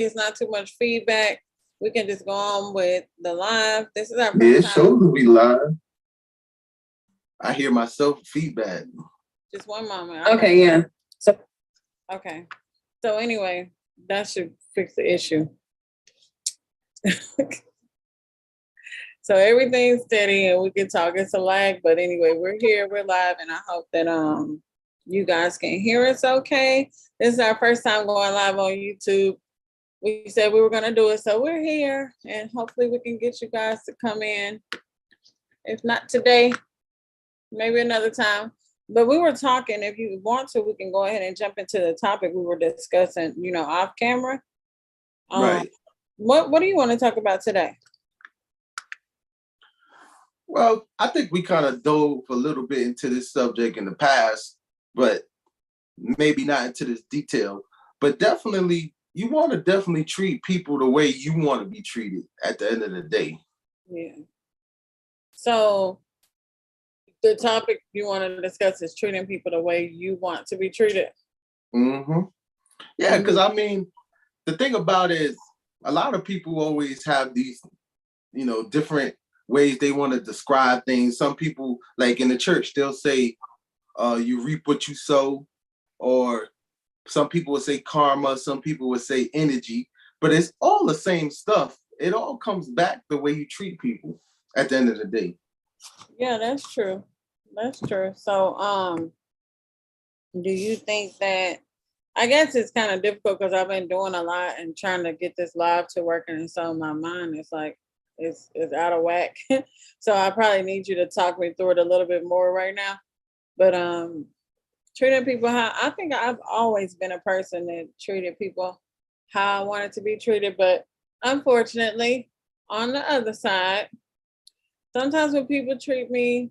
it's not too much feedback, we can just go on with the live. This is our Yeah, first it time. shows to be live. I hear myself feedback. Just one moment. Okay, yeah. So Okay. So anyway, that should fix the issue. So everything's steady and we can talk. It's a lag, but anyway, we're here, we're live, and I hope that you guys can hear us okay. This is our first time going live on YouTube. We said we were gonna do it, so we're here, and hopefully we can get you guys to come in. If not today, maybe another time. But we were talking, if you want to, we can go ahead and jump into the topic we were discussing, off camera. Right. What do you want to talk about today? Well, I think we kind of dove a little bit into this subject in the past, but maybe not into this detail. But definitely, you want to definitely treat people the way you want to be treated at the end of the day. Yeah. So the topic you want to discuss is treating people the way you want to be treated. Mm-hmm. Yeah, because I mean, the thing about it is a lot of people always have these, different ways they want to describe things. Some people, like in the church, they'll say, you reap what you sow, or some people would say karma, some people would say energy, but it's all the same stuff. It all comes back the way you treat people at the end of the day. Yeah, that's true. That's true. So, do you think that, I guess it's kind of difficult because I've been doing a lot and trying to get this live to working, and so my mind is like, it's out of whack. So I probably need you to talk me through it a little bit more right now. But treating people how, I think I've always been a person that treated people how I wanted to be treated. But unfortunately, on the other side, sometimes when people treat me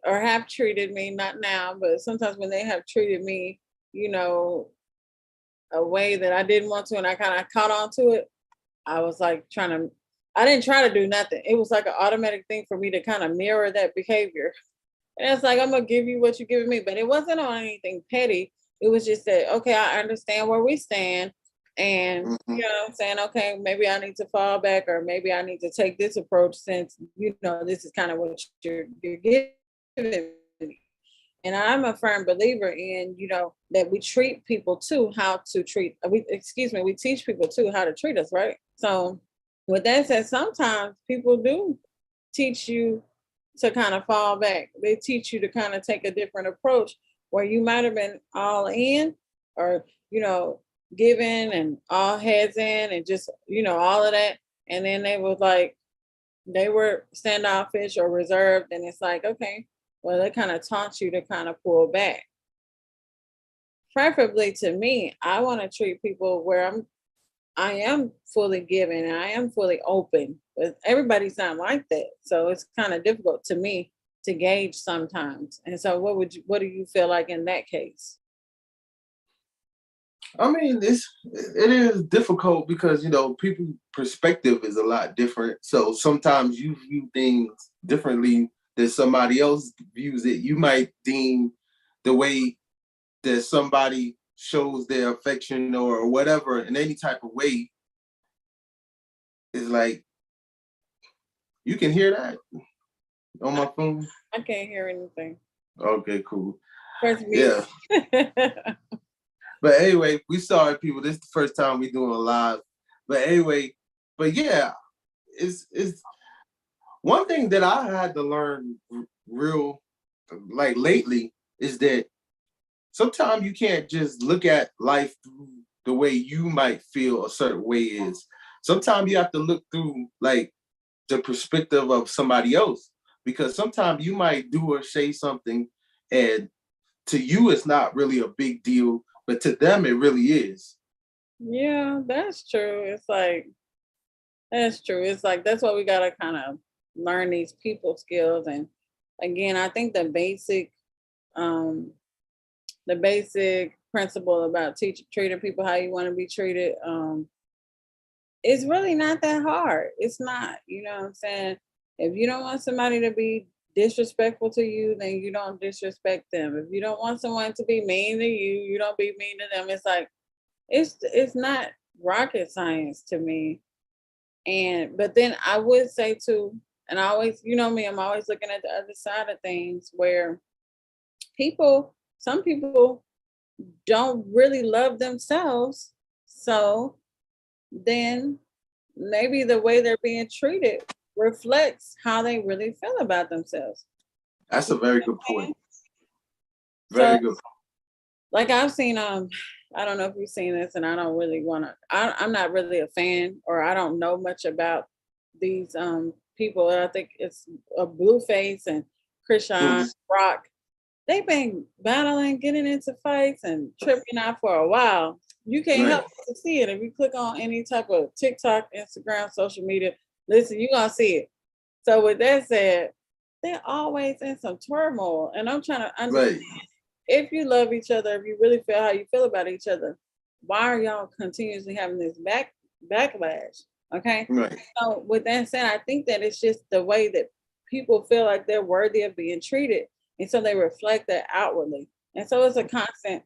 or have treated me, not now, but sometimes when they have treated me, a way that I didn't want to, and I kind of caught on to it, I was like I didn't try to do nothing. It was like an automatic thing for me to kind of mirror that behavior. And it's like, I'm going to give you what you're giving me. But it wasn't on anything petty. It was just that, okay, I understand where we stand. And, I'm saying, okay, maybe I need to fall back, or maybe I need to take this approach since, this is kind of what you're giving me. And I'm a firm believer in, that we treat people too, we teach people too how to treat us, right? So with that said, sometimes people do teach you to kind of fall back. They teach you to kind of take a different approach where you might have been all in, or, giving and all heads in and just, all of that. And then they were standoffish or reserved. And it's like, okay, well, they kind of taught you to kind of pull back. Preferably to me, I want to treat people where I am fully giving and I am fully open, but everybody's not like that. So it's kind of difficult to me to gauge sometimes. And so what do you feel like in that case? I mean, it is difficult because, people's perspective is a lot different. So sometimes you view things differently than somebody else views it. You might deem the way that somebody shows their affection or whatever in any type of way is like, you can hear that on my phone? I can't hear anything. Okay, cool. First mute. Yeah. But anyway, we sorry people. This is the first time we doing a live. But anyway, yeah, it's one thing that I had to learn real like lately is that sometimes you can't just look at life through the way you might feel a certain way is. Sometimes you have to look through like the perspective of somebody else, because sometimes you might do or say something and to you it's not really a big deal, but to them it really is. Yeah, that's true. It's like, that's true. It's like, that's why we got to kind of learn these people skills. And again, I think the basic principle about treating people how you want to be treated, it's really not that hard. It's not, you know what I'm saying? If you don't want somebody to be disrespectful to you, then you don't disrespect them. If you don't want someone to be mean to you, you don't be mean to them. It's like, it's not rocket science to me. But then I would say too, and I always, you know me, I'm always looking at the other side of things where some people don't really love themselves. So then maybe the way they're being treated reflects how they really feel about themselves. That's a very good point. So Very good. like I've seen I don't know if you've seen this, and I don't really want to I'm not really a fan, or I don't know much about these people. I think it's a Blueface and Krishan Mhm. Rock. They've been battling, getting into fights and tripping out for a while. You can't Right. help but to see it. If you click on any type of TikTok, Instagram, social media, listen, you're gonna see it. So with that said, they're always in some turmoil. And I'm trying to understand, Right. if you love each other, if you really feel how you feel about each other, why are y'all continuously having this backlash? Okay. Right. So with that said, I think that it's just the way that people feel like they're worthy of being treated. And so they reflect that outwardly. And so it's a constant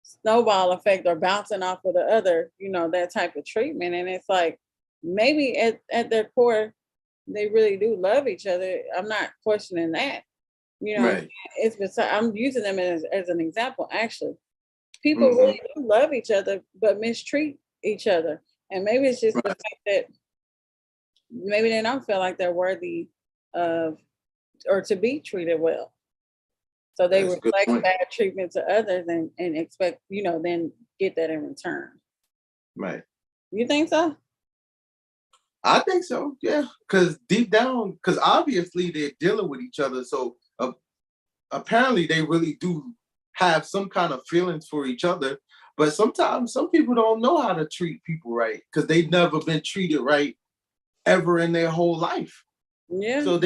snowball effect, or bouncing off of the other, that type of treatment. And it's like maybe at their core, they really do love each other. I'm not questioning that. Right. It's beside, I'm using them as an example, actually. People Hmm. really do love each other, but mistreat each other. And maybe it's just the Right. fact that maybe they don't feel like they're worthy of, or to be treated well. So they That's a good reflect point. bad treatment to others, and expect, then get that in return. Right. You think so? I think so. Yeah. Because deep down, because obviously they're dealing with each other, so apparently they really do have some kind of feelings for each other. But sometimes some people don't know how to treat people right because they've never been treated right ever in their whole life. Yeah. So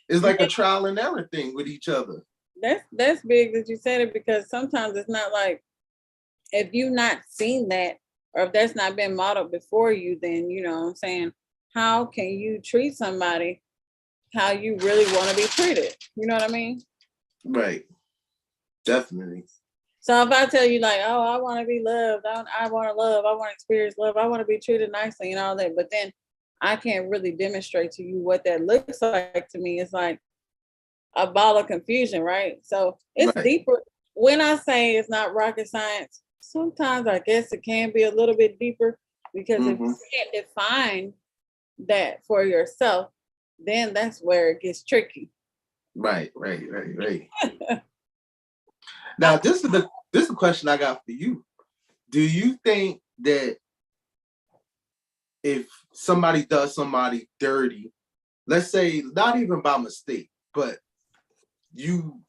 it's like Yeah, a trial and error thing with each other. that's big that you said it, because sometimes it's not like, if you've not seen that, or if that's not been modeled before you, then you know what I'm saying, how can you treat somebody how you really want to be treated? You know what I mean? Right. Definitely. So if I tell you like, oh, I want to be loved, I want to love, I want to experience love, I want to be treated nicely and all that, but then I can't really demonstrate to you what that looks like to me. It's like a ball of confusion, right? So it's Right. deeper. When I say it's not rocket science, sometimes I guess it can be a little bit deeper, because if Hmm. you can't define that for yourself, then that's where it gets tricky. Right. Right. Right. Right. Now this is the question I got for you. Do you think that if somebody does somebody dirty, let's say not even by mistake, but you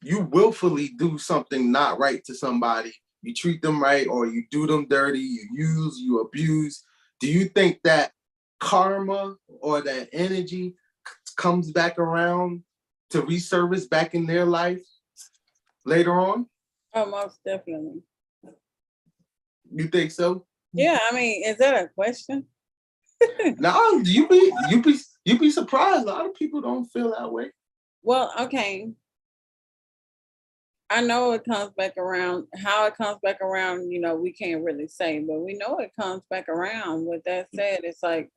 you willfully do something not right to somebody, you treat them right or you do them dirty, you use, you abuse, do you think that karma or that energy comes back around to resurface back in their life later on? Oh, most definitely. You think so? Yeah, I mean, is that a question? No, you be surprised. A lot of people don't feel that way. Well, okay. I know it comes back around. How it comes back around, we can't really say, but we know it comes back around. With that said, it's like,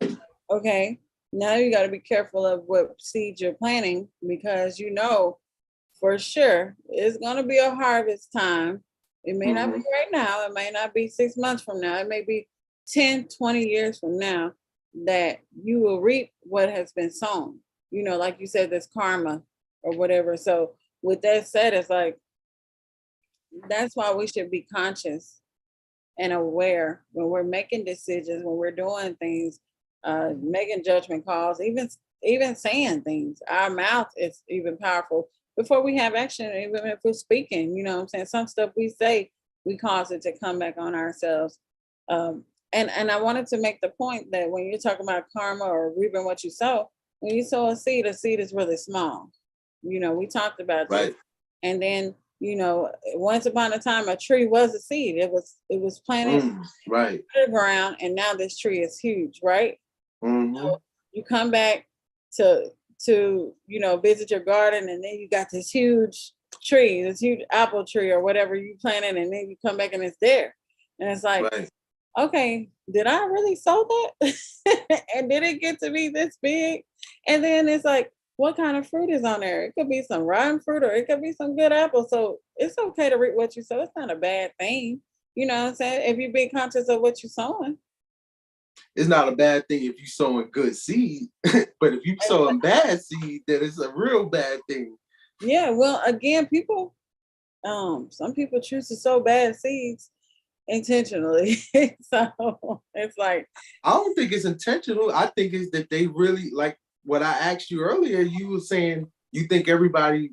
okay, now you got to be careful of what seeds you're planting, because for sure it's going to be a harvest time. It may not be Hmm. right now, it may not be 6 months from now, it may be 10, 20 years from now, that you will reap what has been sown. Like you said, this karma or whatever. So with that said, it's like, that's why we should be conscious and aware when we're making decisions, when we're doing things, making judgment calls, even saying things. Our mouth is even powerful before we have action, even if we're speaking. You know what I'm saying? Some stuff we say, we cause it to come back on ourselves. Um, and I wanted to make the point that when you're talking about karma or reaping what you sow, when you sow a seed is really small. We talked about this. Right. And then, once upon a time, a tree was a seed. It was planted Right. in the ground, and now this tree is huge, right? Hmm. So you come back to visit your garden, and then you got this huge tree, this huge apple tree or whatever you planted, and then you come back and it's there. And it's like, Right. okay, did I really sow that? And did it get to be this big? And then it's like, what kind of fruit is on there? It could be some rotten fruit or it could be some good apples. So it's okay to reap what you sow. It's not a bad thing. You know what I'm saying? If you be conscious of what you're sowing. It's not a bad thing if you sowing good seed, but if you sowing bad seed, then it's a real bad thing. Yeah, well, again, people, some people choose to sow bad seeds intentionally. So it's like, I don't think it's intentional. I think it's that they really like what I asked you earlier. You were saying you think everybody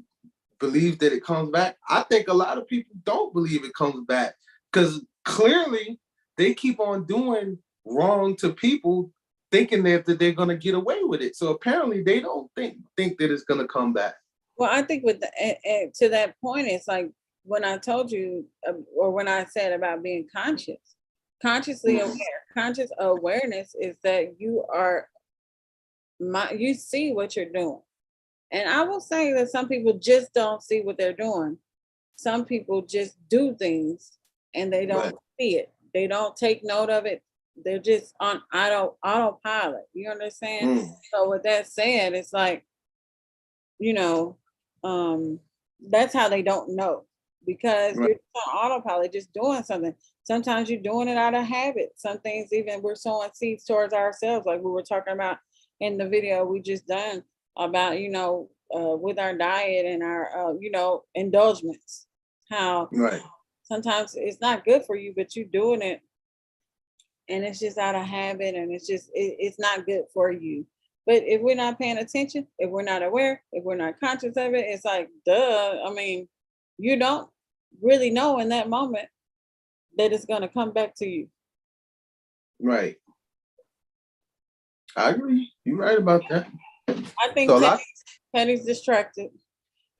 believes that it comes back. I think a lot of people don't believe it comes back because clearly they keep on doing wrong to people, thinking that they're going to get away with it. So apparently they don't think that it's going to come back. well, I think with the to that point, it's like when I told you, or when I said about being conscious, consciously aware. Conscious awareness is that you are you see what you're doing. And I will say that some people just don't see what they're doing. Some people just do things and they Right. don't see it. They don't take note of it. They're just on autopilot. You understand? Mm. So with that said, it's like, you know, that's how they don't know, because Right. you're just on autopilot, just doing something. Sometimes you're doing it out of habit. Some things, even we're sowing seeds towards ourselves, like we were talking about in the video we just done about, with our diet and our, indulgements. How Right. sometimes it's not good for you, but you're doing it and it's just out of habit, and it's not good for you. But if we're not paying attention, if we're not aware, if we're not conscious of it, it's like, duh. I mean, you don't really know in that moment that it's going to come back to you. Right. I agree. You're right about that. I think So a lot. Teddy's distracted.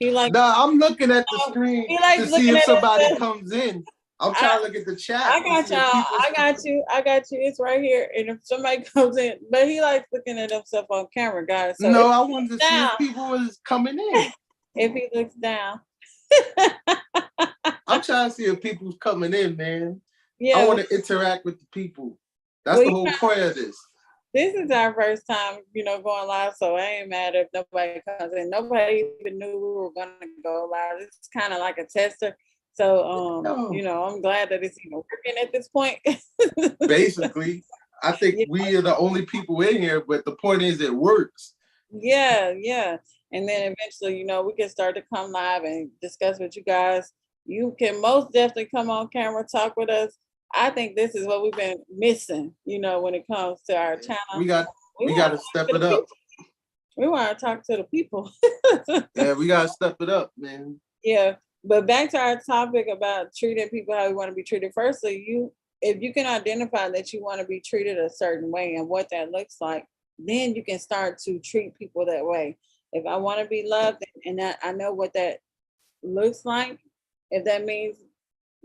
He like Nah, I'm looking at the screen he likes to see looking if at somebody himself. comes in. I'm I, trying to look at the chat I to got see if y'all. people. I got you. I got you. It's right here. And if somebody comes in, but he likes looking at himself on camera, guys. So if No, I he wanted looks to see down, if people was coming in. if he looks down, I'm trying to see if people's coming in, man. I yeah. want to interact with the people. That's Well, the whole point of this. this is our first time, going live, so I ain't mad if nobody comes in. Nobody even knew we were gonna go live. It's kind of like a tester. So, No. I'm glad that it's even working at this point. Basically, I think Yeah, we are the only people in here, but the point is it works. yeah, yeah. And then eventually, we can start to come live and discuss with you guys. You can most definitely come on camera, talk with us. I think this is what we've been missing, when it comes to our channel. We got We we want got to to talk step to it the up. people. We want to talk to the people. Yeah, we got to step it up, man. Yeah. But back to our topic about treating people how we want to be treated. Firstly, if you can identify that you want to be treated a certain way and what that looks like, then you can start to treat people that way. If I want to be loved and I know what that looks like, if that means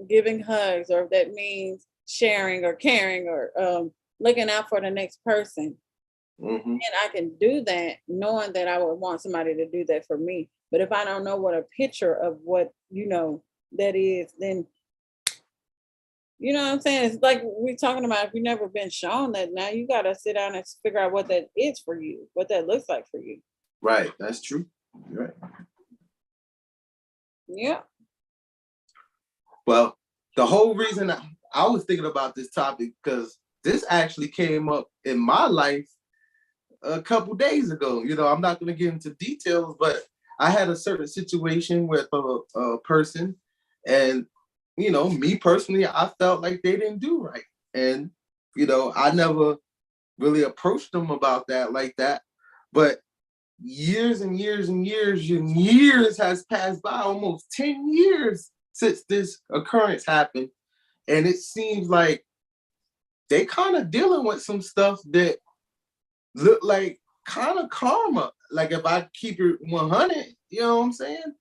giving hugs, or if that means sharing or caring, or looking out for the next person, Mm-hmm. and I can do that knowing that I would want somebody to do that for me. But if I don't know what a picture of what, that is, then, you know what I'm saying? It's like we're talking about, if you've never been shown that, now you got to sit down and figure out what that is for you, what that looks like for you. Right. That's true. You're right. Yeah. Well, the whole reason I was thinking about this topic because this actually came up in my life a couple days ago. I'm not going to get into details, but I had a certain situation with a person, and me personally, I felt like they didn't do right, and I never really approached them about that like that, but years and years and years and years has passed by, almost 10 years since this occurrence happened, and it seems like they kind of dealing with some stuff that look like kind of karma. Like if I keep it 100, you know what I'm saying?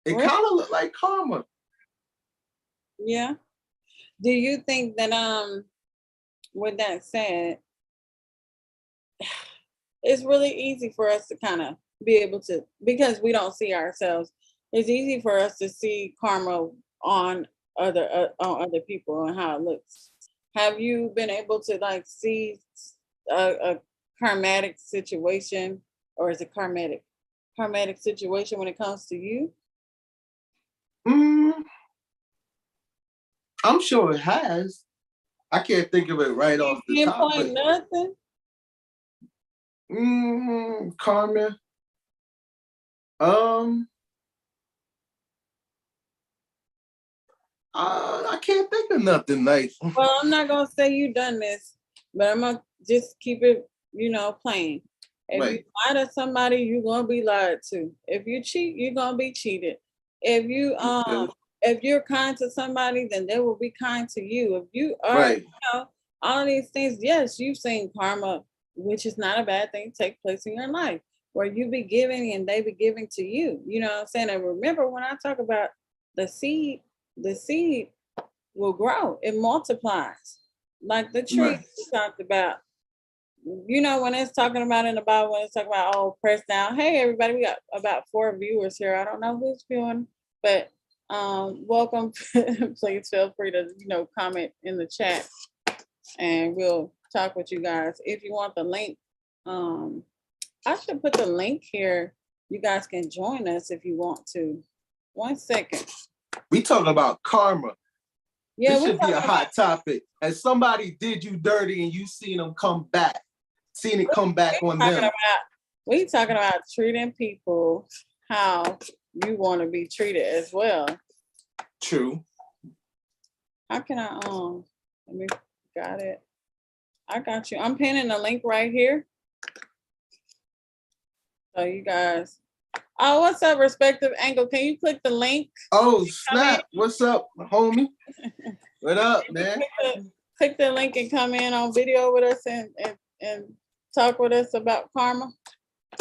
It Right. kind of look like karma. Yeah. Do you think that, with that said, it's really easy for us to kind of be able to, because we don't see ourselves, it's easy for us to see karma on other people and how it looks. have you been able to like see a karmatic situation, or is it karmatic situation when it comes to you? Mm, I'm sure it has. I can't think of it right You off the top, but pinpoint nothing. karma. Um, I can't think of nothing nice. Well, I'm not gonna say you done this, but I'm gonna just keep it, plain. If you Right. lie to somebody, you're gonna be lied to. If you cheat, you're gonna be cheated. If you Okay. if you're kind to somebody, then they will be kind to you. If you are, Right. all of these things, yes, you've seen karma, which is not a bad thing, take place in your life, where you be giving and they be giving to you. You know what I'm saying? And remember when I talk about the seed, the seed will grow. It multiplies. Like the tree Right. we talked about. When it's talking about in the Bible, when it's talking about press down. Hey everybody, we got about 4 viewers here. I don't know who's viewing, but welcome. Please feel free to, comment in the chat and we'll talk with you guys. If you want the link, I should put the link here. You guys can join us if you want to. 1 second. We talking about karma. Yeah, this should be a hot topic. As somebody did you dirty and you seen them come back, seen it come back on them. We talking about treating people how you want to be treated as well. True. How can I let me got it. I got you. I'm pinning the link right here. So you guys. Oh, what's up, respective angle? Can you click the link? Oh, snap. What's up, homie? What up, man? Click the link and come in on video with us and talk with us about karma.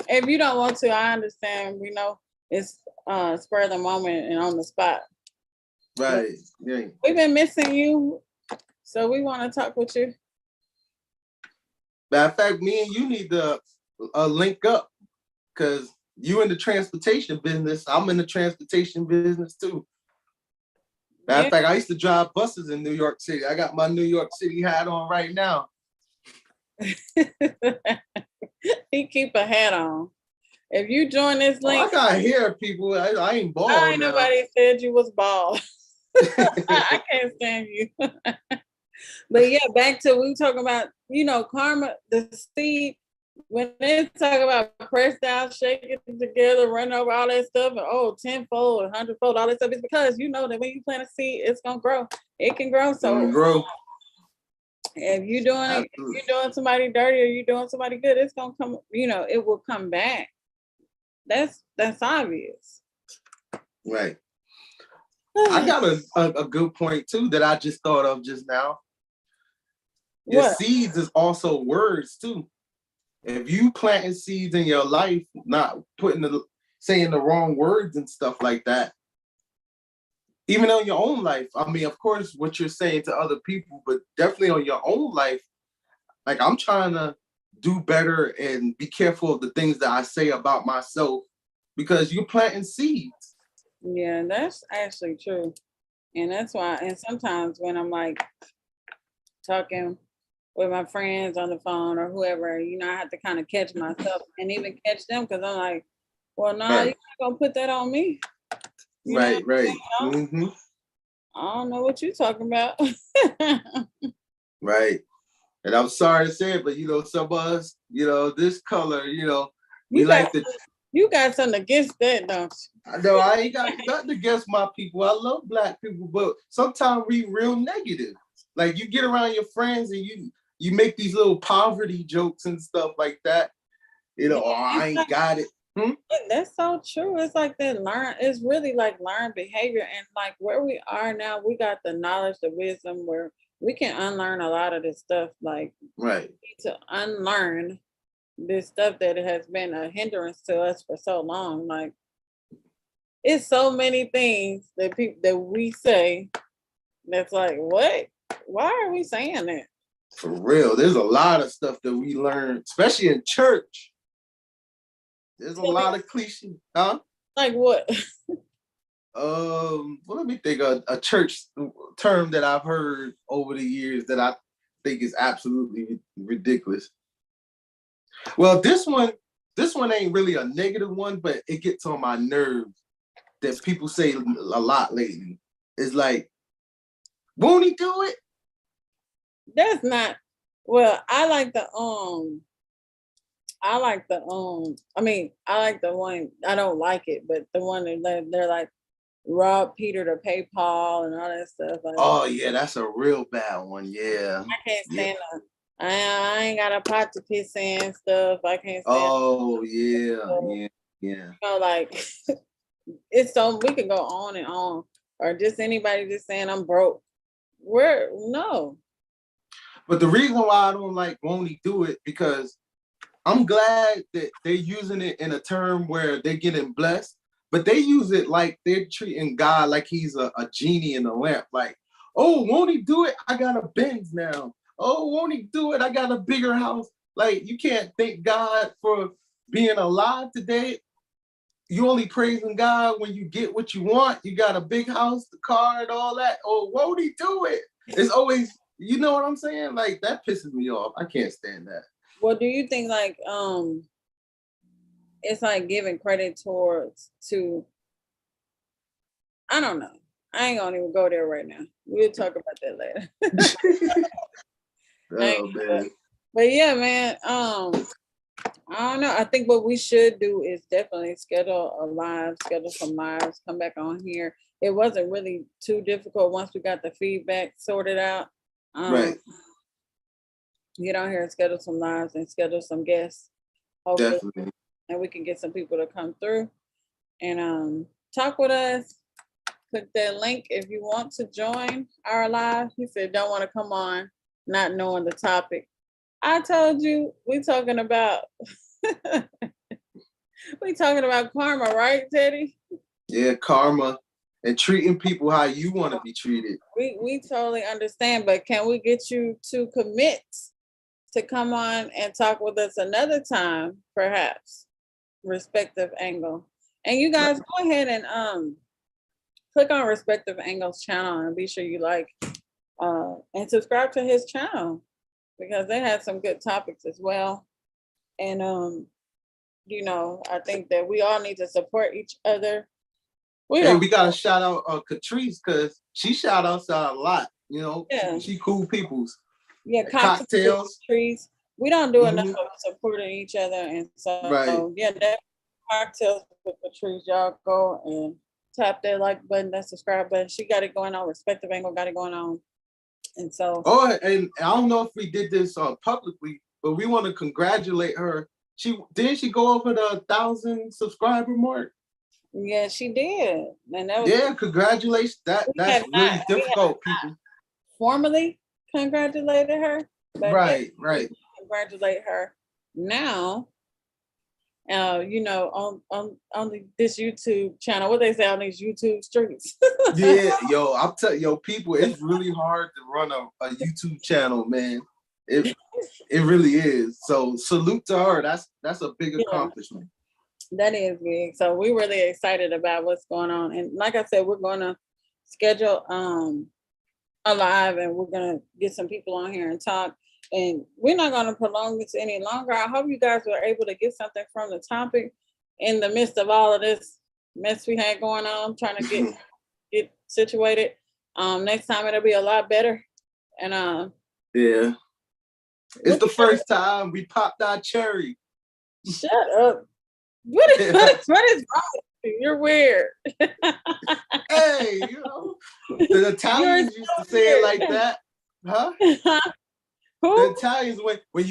If you don't want to, I understand. We know it's spur of the moment and on the spot. Right. Yeah. We've been missing you, so we want to talk with you. Matter of fact, me and you need to link up, because you in the transportation business. I'm in the transportation business too. Matter of fact, I used to drive buses in New York City. I got my New York City hat on right now. He keep a hat on. If you join this link, I got hair, people. I ain't bald. I ain't nobody said you was bald. I can't stand you. But yeah, back to we talking about, karma, the seed. When they talk about press down, shake it together, run over all that stuff, and tenfold, 100-fold, all that stuff, it's because you know that when you plant a seed, it's gonna grow. It can grow. So if you're doing it, if you're doing somebody dirty or you're doing somebody good, it's gonna come, it will come back. That's obvious. Right. I got a good point too that I just thought of just now. Your seeds is also words too. If you planting seeds in your life, not saying the wrong words and stuff like that, even on your own life. I mean, of course, what you're saying to other people, but definitely on your own life. Like, I'm trying to do better and be careful of the things that I say about myself, because you're planting seeds. Yeah, that's actually true. And that's why, and sometimes when I'm like talking with my friends on the phone or whoever, I have to kind of catch myself and even catch them, because I'm like, well, no, you're not gonna put that on me. Right. Mm-hmm. I don't know what you're talking about. Right. And I'm sorry to say it, but some of us, this color, we like to. You got something against that, don't you? No, I ain't got nothing against my people. I love Black people, but sometimes we real negative. Like, you get around your friends and you make these little poverty jokes and stuff like that. I ain't got it. That's so true. It's like it's really like learned behavior. And like where we are now, we got the knowledge, the wisdom, where we can unlearn a lot of this stuff. Like, right. We need to unlearn this stuff that has been a hindrance to us for so long. Like, it's so many things that we say that's like, what? Why are we saying that? For real, there's a lot of stuff that we learn, especially in church. There's a lot of cliches, huh? Like what? Let me think of a church term that I've heard over the years that I think is absolutely ridiculous. Well, this one ain't really a negative one, but it gets on my nerves that people say a lot lately. It's like, won't he do it? That's not. Well, I like the I mean, I like the one. I don't like it, but the one that they're like rob Peter to pay Paul and all that stuff. Like, Oh yeah, that's a real bad one. Yeah. I can't Yeah. stand that. I ain't got a pot to piss in stuff. I can't stand. Oh yeah, yeah, yeah. You know, like it's so we can go on and on, or just anybody just saying I'm broke. Where no. But the reason why I don't like won't he do it, because I'm glad that they're using it in a term where they're getting blessed, but they use it like they're treating God like he's a genie in a lamp. Like, oh, won't he do it? I got a Benz now. Oh, won't he do it? I got a bigger house. Like, you can't thank God for being alive today. You only praising God when you get what you want. You got a big house, the car, and all that. Oh, won't he do it? It's always, you know what I'm saying? Like, that pisses me off. I can't stand that. Well, do you think like it's like giving credit to I don't know. I ain't gonna even go there right now. We'll talk about that later. Oh man. But yeah, man. I don't know. I think what we should do is definitely schedule some lives, come back on here. It wasn't really too difficult once we got the feedback sorted out. Right. Get on here and schedule some lives and schedule some guests. Hopefully, Definitely. and we can get some people to come through and talk with us. Click that link if you want to join our live. He said don't want to come on not knowing the topic. I told you we talking about karma, right, Teddy? Yeah, karma and treating people how you want to be treated. We totally understand, but can we get you to commit to come on and talk with us another time, perhaps? Respective Angle. And you guys go ahead and click on Respective Angles channel and be sure you like and subscribe to his channel because they have some good topics as well. And I think that we all need to support each other. We gotta shout out Catrice because she shout outs out a lot. You know, yeah. She cool peoples. Yeah, cocktails. Catrice. We don't do enough of supporting each other, and so yeah, that cocktails with Catrice. Y'all go and tap that like button, that subscribe button. She got it going on. Respective Angle got it going on, and so. Oh, and I don't know if we did this publicly, but we want to congratulate her. She go over the 1,000 subscriber mark. Yeah, she did. And that was congratulations. That's really difficult, people. Formally congratulated her. Right. Congratulate her now. On this YouTube channel, what they say on these YouTube streets. Yeah, I'm telling people, it's really hard to run a YouTube channel, man. It really is. So salute to her. That's a big accomplishment. That is big. So we're really excited about what's going on. And like I said, we're gonna schedule a live and we're gonna get some people on here and talk. And we're not gonna prolong this any longer. I hope you guys were able to get something from the topic in the midst of all of this mess we had going on, trying to get situated. Next time it'll be a lot better. And yeah. It's the first time we popped our cherry. Shut up. What is wrong with you? You're weird. Hey, the Italians used to say it like that, huh? Who? The Italians when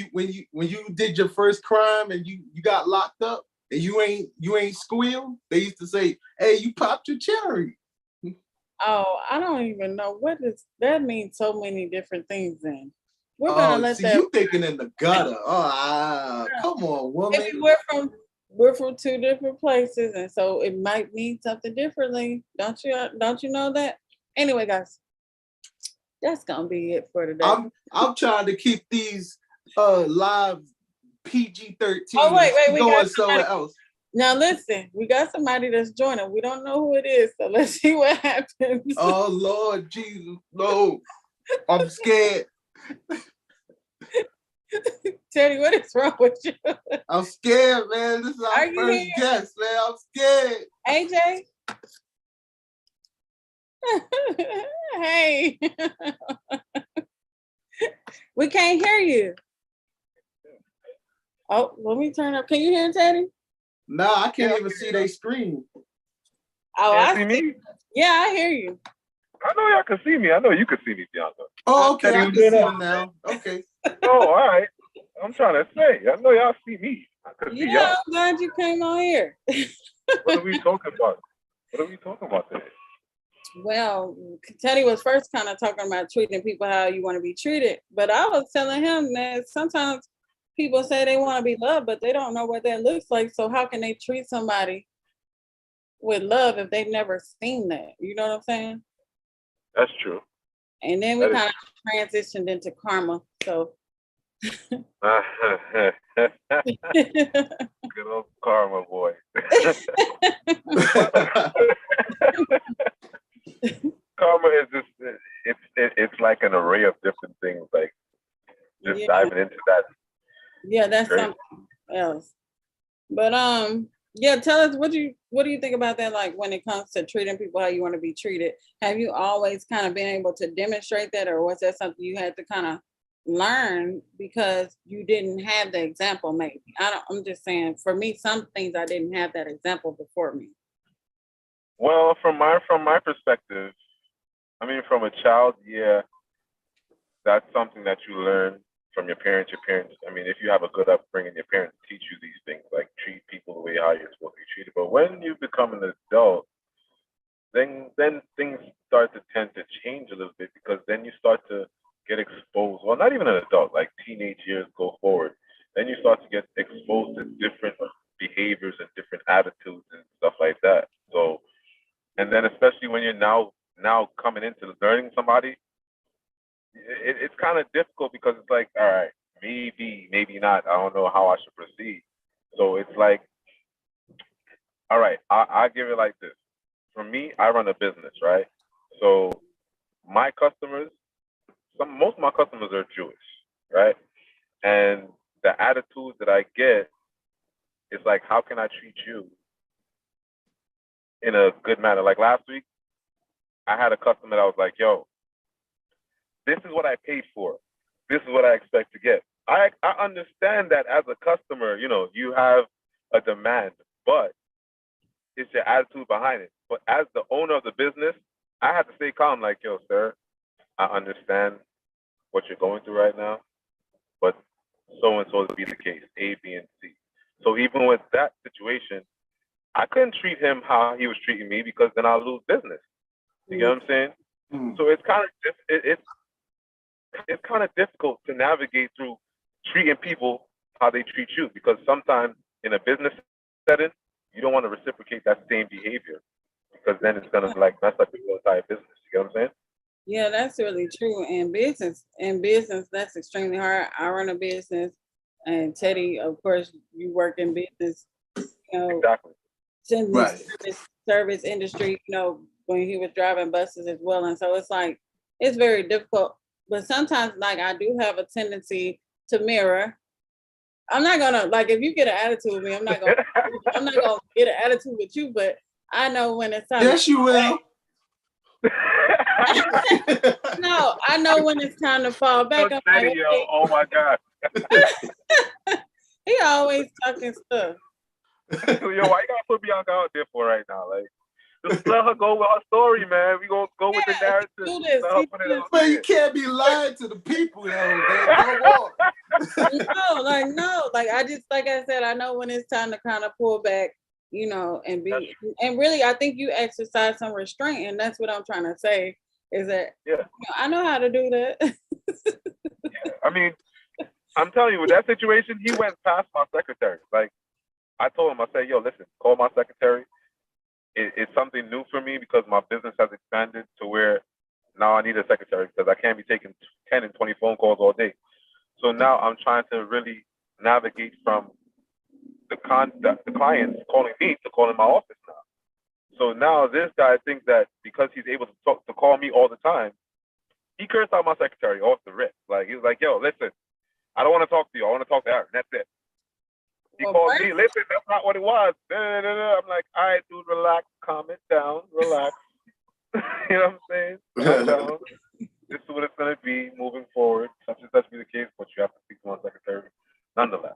you did your first crime and you got locked up and you ain't squealed, they used to say, "Hey, you popped your cherry." Oh, I don't even know what does that mean. So many different things. Then we're gonna let that. You thinking in the gutter? Come on, woman. Maybe we're from two different places, and so it might mean something differently. Don't you know that? Anyway, guys, that's gonna be it for today. I'm trying to keep these live PG-13 we going somewhere else. Now listen, we got somebody that's joining. We don't know who it is, so let's see what happens. Oh Lord Jesus, no. I'm scared. Teddy, what is wrong with you? I'm scared, man. This is our Are you first here? guest, man. I'm scared. AJ? Hey. We can't hear you. Oh, let me turn up. Can you hear Teddy? No, I can't even see their screen. Oh, Can't I see me? Yeah, I hear you. I know y'all can see me. I know you can see me, Bianca. Oh, okay. Teddy I was can see doing them now. Okay. Oh, all right. I'm trying to say, I know y'all see me. I could see Yeah, y'all. I'm glad you came on here. What are we talking about? What are we talking about today? Well, Teddy was first kind of talking about treating people how you want to be treated. But I was telling him that sometimes people say they want to be loved, but they don't know what that looks like. So how can they treat somebody with love if they've never seen that? You know what I'm saying? That's true. And then we That is kind of transitioned into karma. So Good old karma, boy. Karma is just it's like an array of different things. Like just yeah, diving into that. yeah, that's Great. something else. But yeah, tell us what do you think about that? Like when it comes to treating people how you want to be treated, have you always kind of been able to demonstrate that, or was that something you had to kind of learn because you didn't have the example? Maybe I'm just saying, for me, some things I didn't have that example before me. Well, from my perspective, I mean, from a child, yeah, that's something that you learn from your parents. Your parents, I mean, if you have a good upbringing, your parents teach you these things, like treat people the way how you're supposed to be treated. But when you become an adult, then things start to tend to change a little bit because then you start to get exposed. Well, not even an adult, like teenage years go forward. Then you start to get exposed to different behaviors and different attitudes and stuff like that. So, and then especially when you're now coming into learning somebody, it's kind of difficult because it's like, all right, maybe not. I don't know how I should proceed. So it's like, all right, I give it like this. For me, I run a business, right? So my customers, most of my customers are Jewish, right? And the attitudes that I get is like, how can I treat you in a good manner? Like last week, I had a customer that was like, yo, this is what I paid for. This is what I expect to get. I understand that as a customer, you have a demand, but it's your attitude behind it. But as the owner of the business, I have to stay calm, like, yo, sir, I understand what you're going through right now, but so and so to be the case, A, B, and C. So even with that situation, I couldn't treat him how he was treating me because then I'll lose business. You get what I'm saying? So it's kind of it's kind of difficult to navigate through treating people how they treat you because sometimes in a business setting, you don't want to reciprocate that same behavior because then it's gonna like mess up your entire business. You get what I'm saying? Yeah, that's really true. In business, that's extremely hard. I run a business, and Teddy, of course, you work in business. Exactly. In Right. this service industry, when he was driving buses as well, and so it's like it's very difficult. But sometimes, like I do have a tendency to mirror. I'm not gonna like if you get an attitude with me, I'm not gonna get an attitude with you. But I know when it's time. Yes, you will. No, I know when it's time to fall back. I'm like, Teddy, yo, oh my God. He always talking stuff. Yo, why you gotta put Bianca out there for right now? Like, just let her go with her story, man. We gonna go with the narrative. Do this. Man, you can't be lying to the people, though, man. Come on. No, like I just, like I said, I know when it's time to kind of pull back, and be, and really, I think you exercise some restraint, and that's what I'm trying to say is that, I know how to do that. Yeah, I mean, I'm telling you, with that situation, he went past my secretary. Like, I told him, I said, yo, listen, call my secretary. It's something new for me because my business has expanded to where now I need a secretary because I can't be taking 10 and 20 phone calls all day. So now I'm trying to really navigate from the clients calling me to calling my office now. So now this guy thinks that because he's able to call me all the time, he cursed out my secretary off the rip. Like, he was like, yo, listen, I don't want to talk to you. I want to talk to Aaron. That's it. He called me. Listen, that's not what it was. I'm like, all right, dude, relax, calm it down, relax. You know what I'm saying? Calm down. This is what it's gonna be moving forward. Such and such be the case, but you have to speak to my secretary, nonetheless.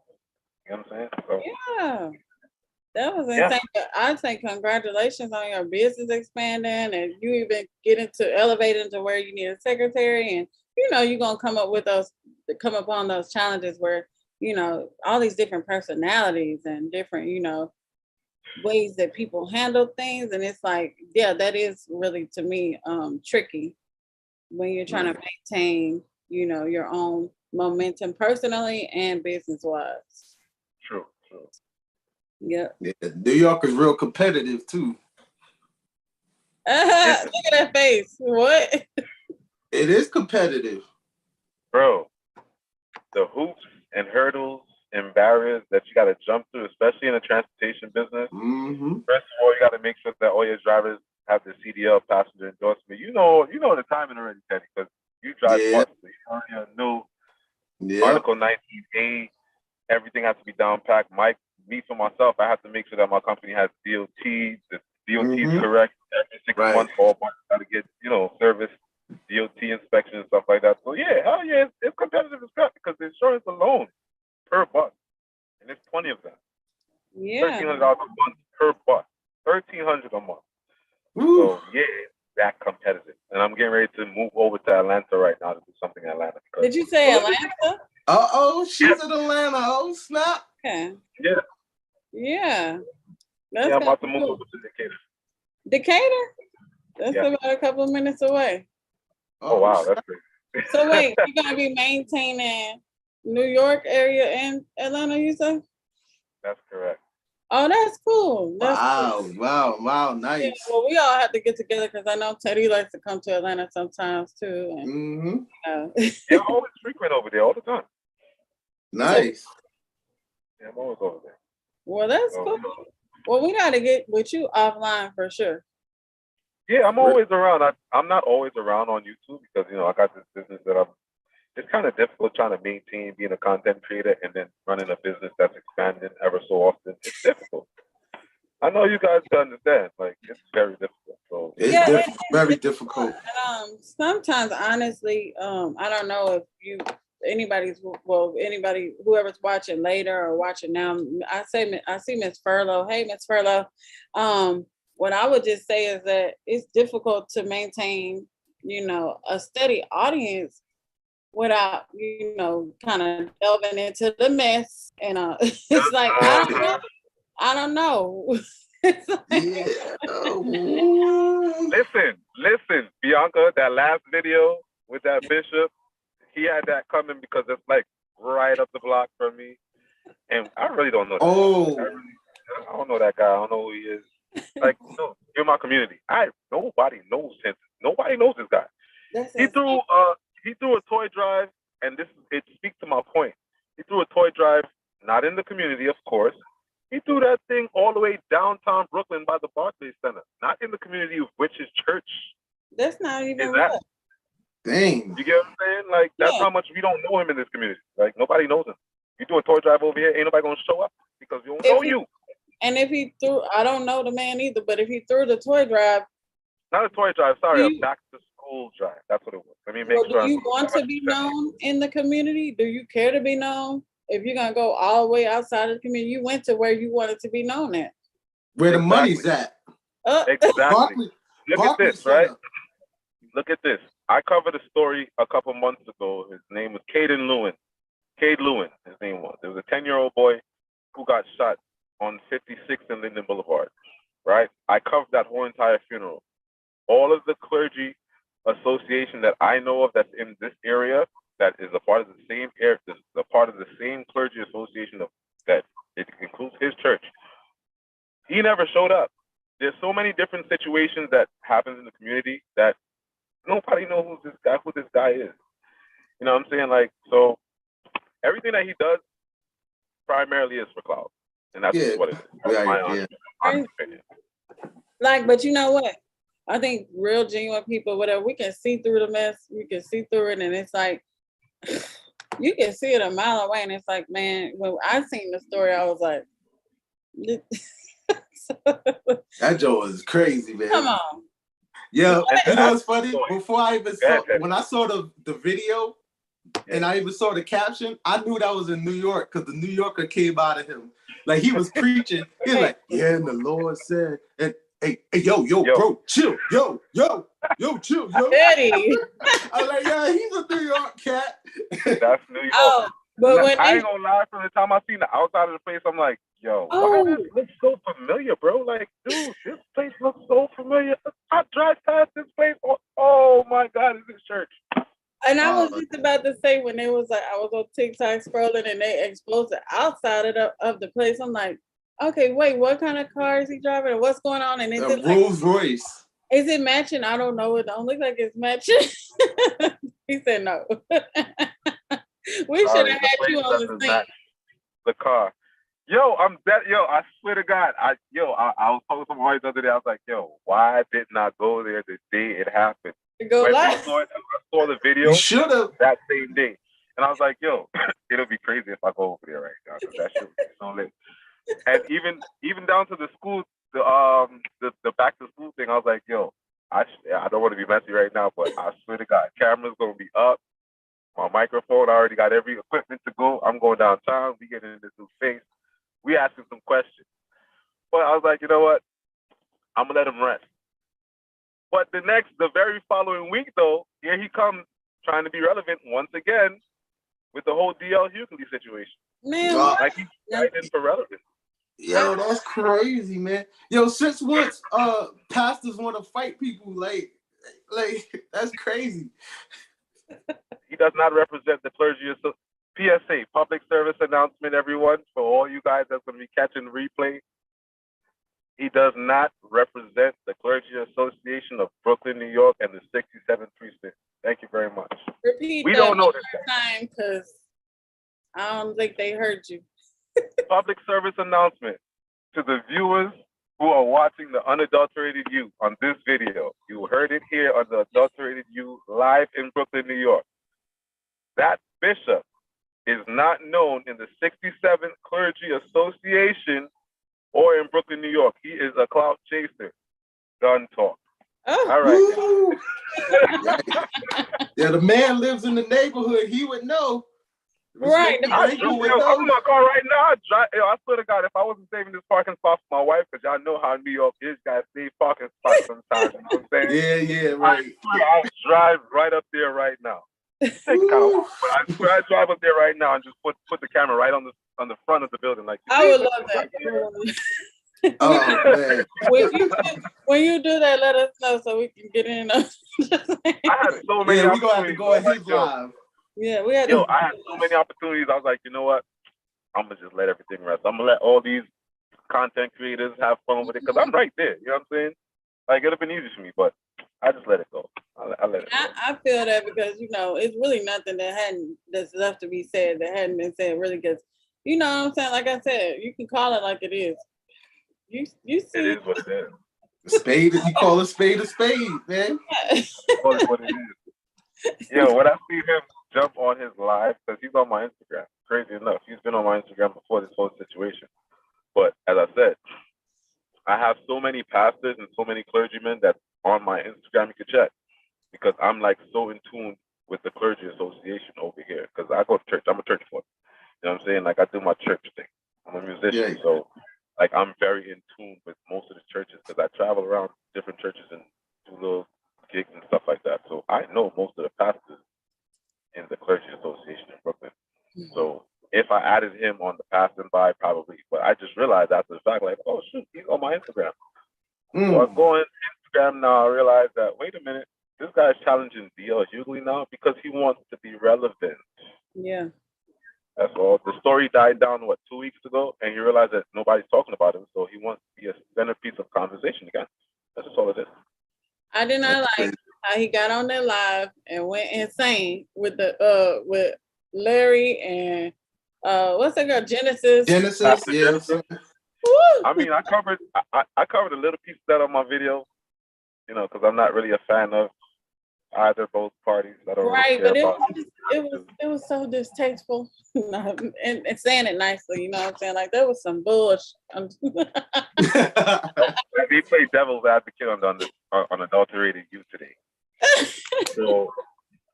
You know what I'm saying? So yeah. That was insane. Yeah. I'd say congratulations on your business expanding and you even getting to elevate into where you need a secretary, and you're gonna come upon those challenges where, all these different personalities and different, ways that people handle things. And it's like, yeah, that is really, to me, tricky when you're trying to maintain, your own momentum personally and business wise. True. Yeah. New York is real competitive too. Look at that face. What? It is competitive. Bro, the hoops and hurdles and barriers that you got to jump through, especially in the transportation business. Mm-hmm. First of all, you got to make sure that all your drivers have the CDL passenger endorsement. You know the timing already, Teddy, because you drive buses. So you already know Article 19A, everything has to be down packed. Me for myself, I have to make sure that my company has DOT, the DOT is correct every 6 months. All buses got to get, service, DOT inspection and stuff like that. So yeah, hell yeah, it's competitive as crap because the insurance alone per bus, and there's 20 of them. Yeah. $1,300 a month per bus. $1,300 a month. Ooh. So yeah, that competitive. And I'm getting ready to move over to Atlanta right now to do something in Atlanta. Did you say Atlanta? She's in Atlanta. Oh, snap. Okay. Yeah. Yeah. I'm about to move over to Decatur. Decatur? That's about a couple of minutes away. Oh wow, that's great. So wait, you're gonna be maintaining New York area and Atlanta, you say? That's correct. Oh, that's cool. Wow, nice. Yeah, well, we all have to get together because I know Teddy likes to come to Atlanta sometimes too. And, yeah, I'm always frequent over there all the time. Nice. Yeah, I'm always over there. Well, that's cool. Well, we got to get with you offline for sure. Yeah, I'm always around. I'm not always around on YouTube because, I got this business that it's kind of difficult trying to maintain being a content creator and then running a business that's expanding ever so often. It's difficult. I know you guys can understand. Like, it's very difficult. So it's very difficult. And, sometimes, honestly, I don't know if anybody whoever's watching later or watching now, I see Miss Furlow. Hey, Miss Furlow. What I would just say is that it's difficult to maintain, a steady audience without, kind of delving into the mess. And it's like, I don't know. Listen, Bianca, that last video with that bishop, he had that coming because it's like right up the block from me. And I really don't know that guy. I don't know that guy. I don't know who he is. Like, no, you're my community. Nobody knows him. Nobody knows this guy. He threw a toy drive, and it speaks to my point. He threw a toy drive, not in the community, of course. He threw that thing all the way downtown Brooklyn by the Barclays Center, not in the community of which is church. That's not even right. Dang. You get what I'm saying? Like, that's how much we don't know him in this community. Like, nobody knows him. You do a toy drive over here, ain't nobody gonna show up because we don't know you. And if he threw, I don't know the man either, but if he threw the toy drive. Not a toy drive, sorry, a back to school drive. That's what it was. Let me make sure. Do you want to be known in the community? Do you care to be known? If you're gonna go all the way outside of the community, you went to where you wanted to be known at. Where the money's at. Exactly. Look at this, right? Look at this. I covered a story a couple months ago. His name was Cade Lewin, his name was. There was a 10-year-old boy who got shot on 56th and Linden Boulevard, right? I covered that whole entire funeral. All of the clergy association that I know of that's in this area, that is a part of the same area, a part of the same clergy association that it includes his church. He never showed up. There's so many different situations that happens in the community that nobody knows who this guy is. You know what I'm saying? Like, so everything that he does primarily is for clout. And that's what it is. That's my honest opinion. Like, but you know what? I think real genuine people, whatever, we can see through the mess, we can see through it, and it's like, You can see it a mile away, and it's like, man, when I seen the story, I was like, That Joe is crazy, man. come on. Yeah, you know what's funny? Before I even saw, ahead. when I saw the video and I even saw the caption, I knew that was in New York because the New Yorker came out of him. Like he was preaching. He was like, yeah, and the Lord said, and hey, yo, bro, chill, yo, chill, yo. Daddy. I was like, yeah, he's a New York cat. That's New York. Oh, but when I ain't gonna lie, from the time I seen the outside of the place, I'm like, yo, why does this look so familiar, bro? Like, dude, this place looks so familiar. I drive past this place. Oh my God, is this church? and I was just about to say when it was like I was on TikTok scrolling and they exposed the outside of the place. I'm like, okay, wait, what kind of car is he driving and what's going on? And is it Rolls Royce? Is it matching? I don't know. It don't look like it's matching. He said no. We should have had you on the scene. The car. Yo, I swear to God, I was talking to my wife the other day. I was like, yo, why didn't I go there the day it happened? Go when live. I saw the video You should have that same day. And I was like, yo, it'll be crazy if I go over there right now, because that shit would be so lit. And even down to the school, the back to school thing, I was like, yo, I don't want to be messy right now, but I swear to God, camera's gonna be up. My microphone, I already got every equipment to go. I'm going downtown. We getting in this new space. We asking some questions. But I was like, you know what? I'm gonna let him rest. But the very following week, though, here he comes trying to be relevant once again with the whole DL Hughley situation. Man, like he's fighting for relevance. Yo, that's crazy, man. Yo, since once pastors want to fight people, like that's crazy. He does not represent the clergy. PSA, public service announcement, everyone, for all you guys that's going to be catching the replay. He does not represent the Clergy Association of Brooklyn, New York, and the 67th precinct. Thank you very much. Repeat we that don't know one this more time, because I don't think they heard you. Public service announcement to the viewers who are watching the Unadulterated You on this video. You heard it here on the Adulterated You live in Brooklyn, New York. That bishop is not known in the 67th Clergy Association or in Brooklyn, New York. He is a clout chaser. Gun talk. Oh. All right. Yeah, the man lives in the neighborhood. He would know. Right. I'm in my car right now. I swear to God, if I wasn't saving this parking spot for my wife, because y'all know how New York is, guys save parking spots sometimes. You know what I'm saying? Yeah, right. I'll drive right up there right now. But I swear I drive up there right now and just put the camera right on the front of the building. Like I would love that. Oh man! When you do that, let us know so we can get in. I had so many. Yeah, we gonna have to go ahead live. Yeah, we had. I had so many opportunities. I was like, you know what? I'm gonna just let everything rest. I'm gonna let all these content creators have fun with it because I'm right there. You know what I'm saying? Like it'd have been easy for me, but I just let it go. I let it go. I feel that because it's really nothing that's left to be said that hadn't been said. Really, because you know what I'm saying. Like I said, you can call it like it is. You see, it is what it is. Spade, you call a spade, man. Call it what it is. Yo, when I see him jump on his live, because he's on my Instagram. Crazy enough, he's been on my Instagram before this whole situation. But as I said, I have so many pastors and so many clergymen that's on my Instagram you can check because I'm like so in tune with the clergy association over here because I go to church. I'm a church boy. You know what I'm saying? Like I do my church thing. I'm a musician, so like I'm very in tune with most of the churches because I travel around different churches and do little gigs and stuff like that. So I know most of the pastors in the clergy association in Brooklyn. Mm-hmm. So if I added him on the passing by, probably, but I just realized after the fact, like, oh shoot, he's on my Instagram. So I go on Instagram now. I realize that wait a minute, this guy's challenging DL Hughley now because he wants to be relevant. Yeah. That's all. The story died down 2 weeks ago, and he realized that nobody's talking about him, so he wants to be a centerpiece of conversation again. That's just all it is. I did not like how he got on there live and went insane with the with Larry and what's that girl Genesis? Genesis. I mean, I covered a little piece of that on my video, because I'm not really a fan of either both parties. I don't really Right, care but about it was so distasteful. And saying it nicely, you know what I'm saying? Like there was some bullshit. They play devil's advocate on Unadulterated You today. So,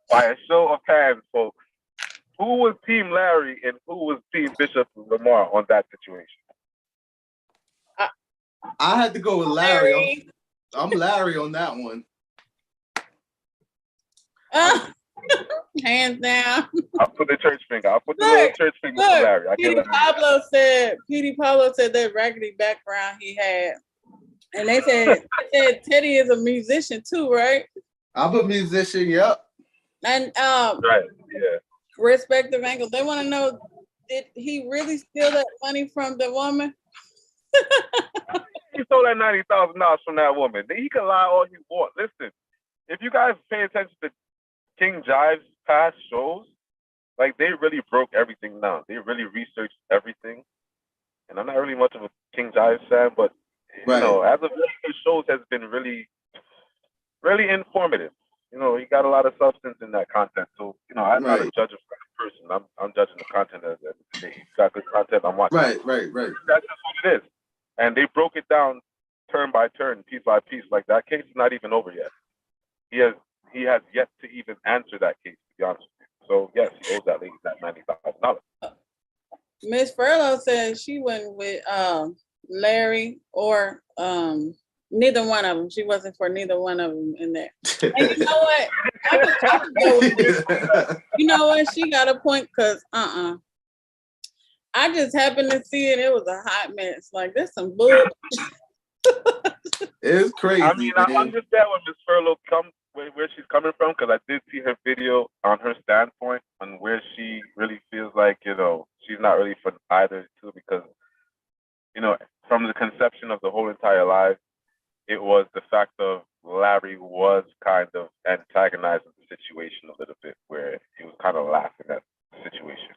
by a show of hands, folks, who was Team Larry and who was Team Bishop Lamar on that situation? I had to go with Larry. I'm Larry on that one. Hands down. I'll put the church finger. I'll put the little church finger for Larry. Petey Pablo said that raggedy background he had. And they said Teddy is a musician too, right? I'm a musician, yep. And right, yeah. Respective angle. They want to know, did he really steal that money from the woman? He stole that $90,000 from that woman. He can lie all he wants. Listen, if you guys pay attention to King Jive's past shows, like they really broke everything down. They really researched everything. And I'm not really much of a King Jive fan, but you know, as of late, his shows has been really, really informative. You know, he got a lot of substance in that content. So, you know, I'm not a judge of that person. I'm judging the content as he's got good content. I'm watching. Right. That's just what it is. And they broke it down turn by turn, piece by piece. Like that case is not even over yet. He has yet to even answer that case, to be honest with you. So yes, he owes that lady that $90,000. Miss Furlow said she went with Larry or neither one of them. She wasn't for neither one of them in there. And you know what? I could go with this. You know what? She got a point because I just happened to see it. It was a hot mess. Like there's some bull. It's crazy. I mean, I understand where Miss Furlow where she's coming from, because I did see her video on her standpoint on where she really feels like, you know, she's not really for either two, because, you know, from the conception of the whole entire life, it was the fact of Larry was kind of antagonizing the situation a little bit, where he was kind of laughing at the situation.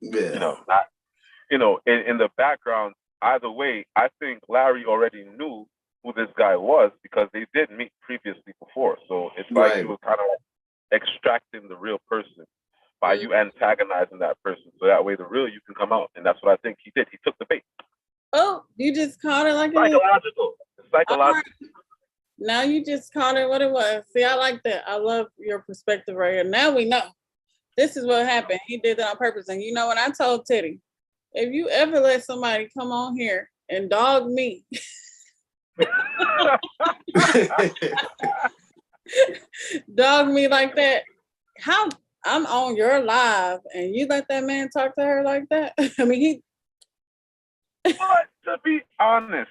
Yeah. You know, not, you know, in the background, either way, I think Larry already knew who this guy was because they did meet previously before. So it's like he was kind of like extracting the real person by you antagonizing that person, so that way the real you can come out. And that's what I think he did. He took the bait. Oh, you just called it like psychological. It's psychological. Right. Now you just called it what it was. See, I like that. I love your perspective right here. Now we know. This is what happened. He did that on purpose. And you know what I told Teddy? If you ever let somebody come on here and dog me, dog me like that, how I'm on your live and you let that man talk to her like that? I mean, But to be honest,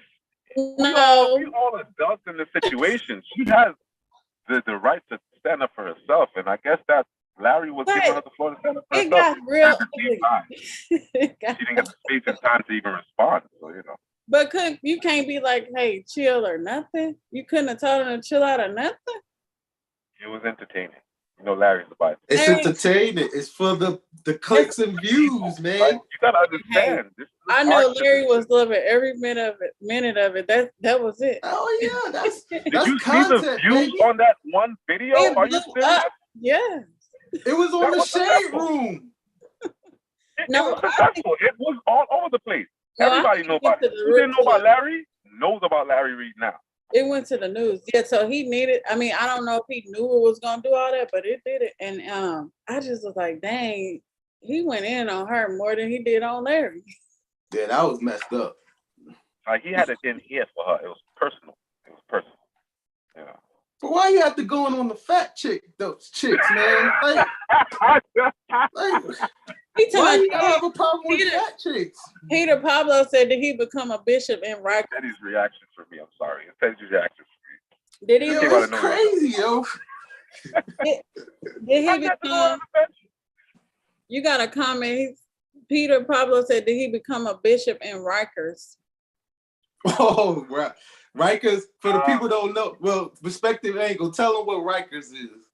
no, we all adults in the situation. She has the right to stand up for herself, and I guess that Larry was giving her the floor to stand up for herself. Got real. She didn't get the space and time to even respond. So you know. But you can't be like, hey, chill or nothing. You couldn't have told him to chill out or nothing. It was entertaining. You know, Larry's the Bible. It's entertaining. It's for the clicks and views, man. Like, you gotta understand. Hey, I know Larry was loving every minute of it. That was it. Oh yeah, that's Did you content, see the views on that one video? Are you serious? Yeah. It was on the Shade Room. It was successful. It was all over the place. Everybody knows about it. Who didn't know about Larry knows about Larry Reid now. It went to the news. Yeah, so he needed, I mean, I don't know if he knew it was gonna do all that, but it did it. And I just was like, dang, he went in on her more than he did on Larry. Yeah, that was messed up. Like he had it in here for her. It was personal. Yeah. But why you have to go in on the fat those chicks, man? Like why you gotta have a problem with fat chicks? Peter Pablo said, did he become a bishop in Rikers? Teddy's reaction for me. I'm sorry. It's Teddy's reaction for me. Did he? It's crazy, yo. Did he become? You got a comment. Peter Pablo said, did he become a bishop in Rikers? Oh, right. Rikers, for the people who don't know, well, respective angle, tell them what Rikers is.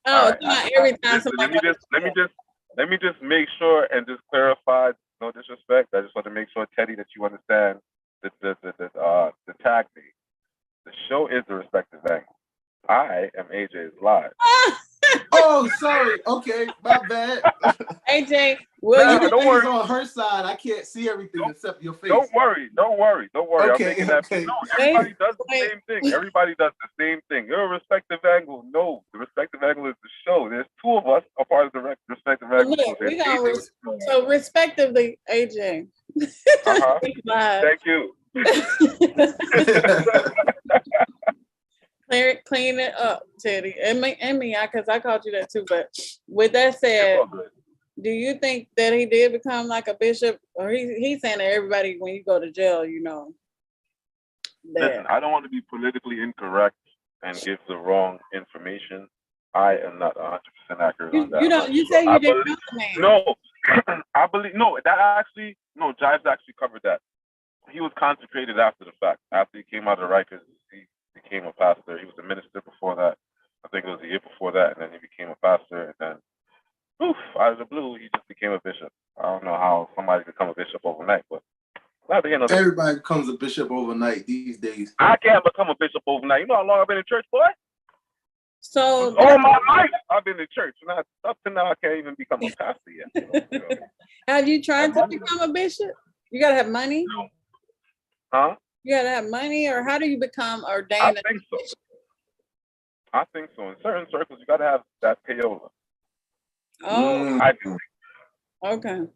Oh, it's not every time let me just make sure and just clarify, no disrespect. I just want to make sure, Teddy, that you understand the tag name. The show is the respective angle. I am AJ's live. Oh, sorry. Okay, my bad. AJ, will Nah, you? Everything don't worry. is on her side. I can't see everything except your face. Don't worry. I'm Okay, making that. okay. No, everybody does the same thing. Everybody does the same thing. Your respective angle. No, the respective angle is the show. There's two of us a part of the respective angle. Look, we gonna so respectively, AJ. Uh-huh. Live. Thank you. Clean it up, Teddy, and me, because I called you that too. But with that said, do you think that he did become like a bishop, or he's saying that everybody when you go to jail, you know? Listen, I don't want to be politically incorrect and give the wrong information. I am not 100% accurate on that. You don't. You say you didn't know the name. No, I believe no. Jives actually covered that. He was consecrated after the fact. After he came out of Rikers, he became a pastor. He was a minister before that. I think it was a year before that, and then he became a pastor. And then, out of the blue, he just became a bishop. I don't know how somebody become a bishop overnight, but everybody becomes a bishop overnight these days. I can't become a bishop overnight. You know how long I've been in church, boy? So all my life I've been in church. Now up to now I can't even become a pastor yet. Have you tried to become a bishop? You gotta have money. No. Huh? You gotta have money, or how do you become ordained? I think so. I think so. In certain circles, you gotta have that payola. Oh, I do. Okay.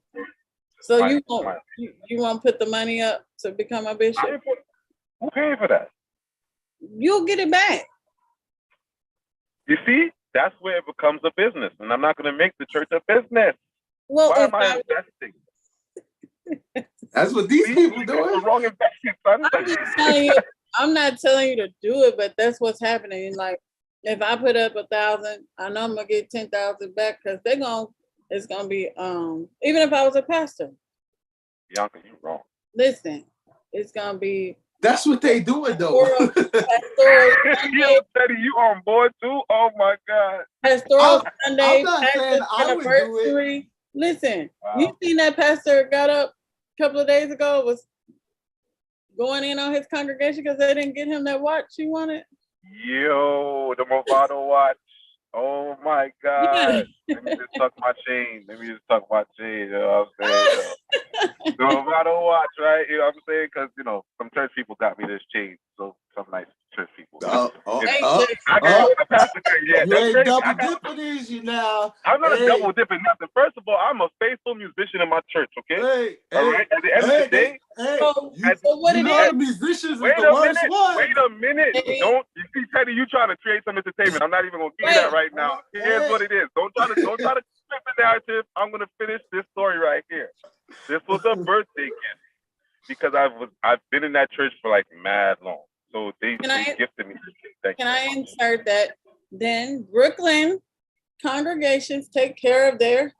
So you won't put the money up to become a bishop? Who paying for that? You'll get it back. You see, that's where it becomes a business, and I'm not going to make the church a business. Well, why am I investing? That's what these people doing. The wrong investment, son. I'm just telling you. I'm not telling you to do it, but that's what's happening. Like, if I put up 1,000, I know I'm gonna get 10,000 back because it's gonna be even if I was a pastor. Bianca, you wrong. Listen, it's gonna be. That's what they doing though. Pastoral Yo, Teddy, you on board too? Oh my God. Pastoral Sunday, I'm not saying I would do it. Listen, you seen that pastor got up a couple of days ago, was going in on his congregation because they didn't get him that watch he wanted. Yo, the Movado watch. Oh my God. Let me just tuck my chain. You know what I'm saying? The Movado watch, right? You know what I'm saying? Because, some church people got me this chain. So some nice church people. I can't the pastor yet. You ain't double dipping these, you now. I'm not a double dipping nothing. First of all, I'm a faithful musician in my church, okay? All right? At the end of the day, musicians wait is the worst one. Wait a minute. Don't you see, Teddy, you trying to create some entertainment. I'm not even gonna give you that right now. Here's what it is. Don't try to flip the narrative. I'm gonna finish this story right here. This was a birthday gift because I've been in that church for like mad long. So they gifted me this gift. Can I insert that? Then Brooklyn congregations take care of their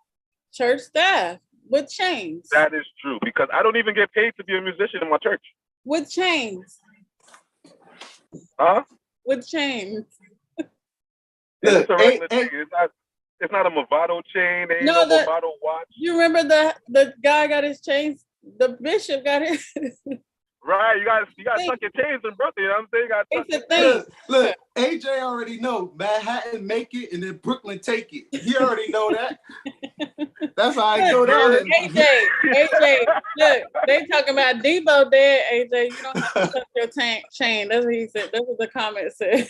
church staff with chains. That is true because I don't even get paid to be a musician in my church. With chains. Huh? With chains. It's a regular thing. It's not a Movado chain. Ain't no Movado watch. You remember the guy got his chains? The bishop got his. Right, you got to tuck your chains in Brooklyn. You know what I'm saying? It's a thing. Look, AJ already know Manhattan make it and then Brooklyn take it. He already know that. That's how I go down. AJ, look, they talking about Debo dead. AJ, you don't have to tuck your chain. That's what he said. That's what the comment said.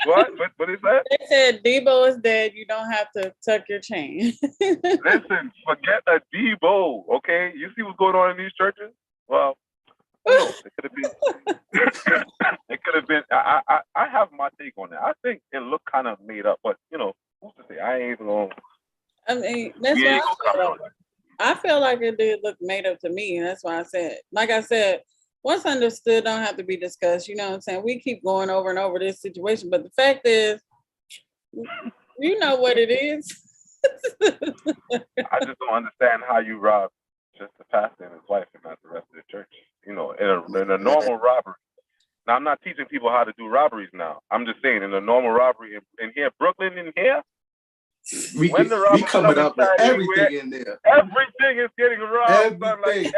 What is that? They said Debo is dead. You don't have to tuck your chain. Listen, forget a Debo. Okay, you see what's going on in these churches? Well. No, it could have been. I have my take on it. I think it looked kind of made up, but who's to say? I ain't even gonna. I mean, that's why I feel like it did look made up to me, and that's why I said, like I said, what's understood don't have to be discussed. You know what I'm saying? We keep going over and over this situation, but the fact is, you know what it is. I just don't understand how you rob just the pastor and his wife and not the rest of the church. In a normal robbery. Now, I'm not teaching people how to do robberies now. I'm just saying, in a normal robbery in here, Brooklyn, in here, we coming up with everything in there. Everything is getting robbed. Everything.